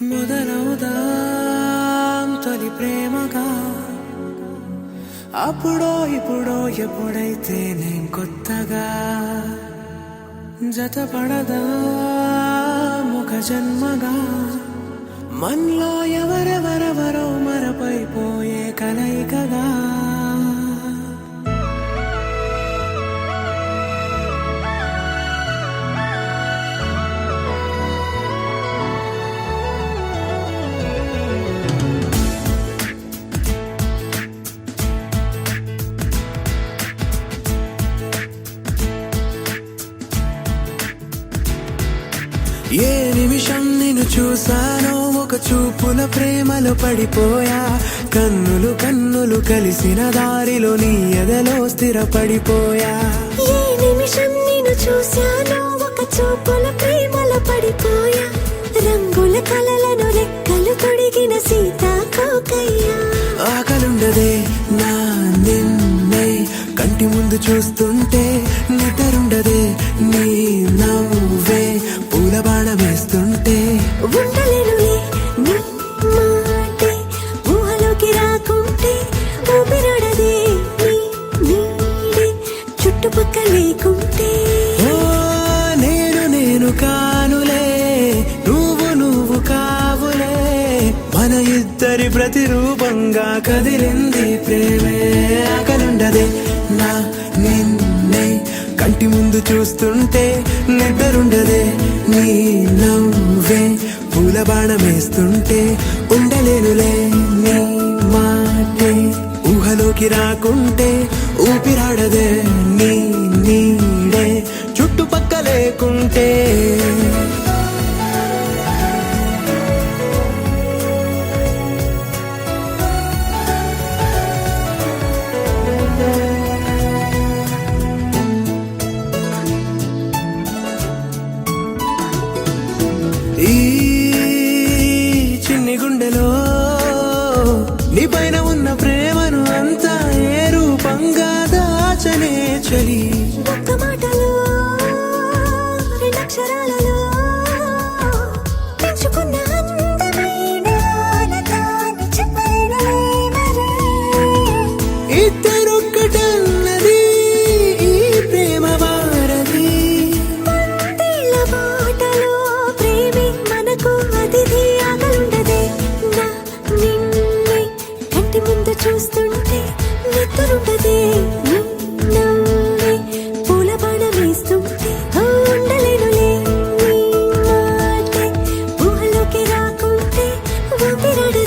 మొదలవుదాం తొలి ప్రేమగా, అప్పుడో ఇప్పుడో ఎప్పుడైతే నేను కొత్తగా జతపడదా ఒక జన్మగా, మనలో ఎవరెవరెవరో మరపైపోయే కలయికగా. ఏ నిమిషం నిన్ను చూసానో ఒక చూపుల ప్రేమలో పడిపోయా, కన్నులు కన్నులు కలిసిన దారిలో నీ ఎదలో స్థిరపడిపోయా. ఏ నిమిషం నిన్ను చూసానో ఒక చూపుల ప్రేమలో పడిపోయా, రంగుల కలలను రెక్కలు తొడిగిన సీతాకోకయ్యా. ఆకలుండదే నా నిన్నే కంటి ముందు చూస్తుంటే, నిద్రుండదే నీ నవ్వే పూల బాణ వేస్తుంటే. ఉండలేనులే నీ మాటే ఊహలోకి రాకుంటే, ఊపిరాడదే నీ నీడే చుట్టుపక్క లేకుంటే. ఓ నేను నేను కానులే, నువ్వు కావులే, మన ఇద్దరి ప్రతిరూపంగా కదిలింది ప్రేమే. ఆకలుండదే నా నిన్నే కంటి ముందు చూస్తుంటే, నిద్రుండదే నీ నవ్వే పూల బాణం వేస్తుంటే. ఉండలేనులే నీ మాటే ఊహలోకి రాకుంటే, ఊపిరాడదే నీ నీడే చుట్టుపక్క లేకుంటే. ఈ చిన్ని గుండెలో నీ పైన ఉన్న ప్రేమను అంతా ఏ రూపంగా దాచనే చలి. ఒక్క మాటలో రెండక్షరాలలో పెంచుకున్న అందమైన ఆనతాన్ని చెప్పలేనులే మరి. ఇద్దరొక్కటన్నది ఈ ప్రేమ వారది. వందేళ్ల బాటలో ప్రేమే మనకు అతిథి. ఆగలుండదే నా నిన్నే కంటి ముందు చూస్తుంటే, నిద్రుండదే నీ నవ్వే పూల బాణం వేస్తుంటే. ఉండలేనులే నీ మాటే ఊహలోకి రాకుంటే, ఊపిరాడదే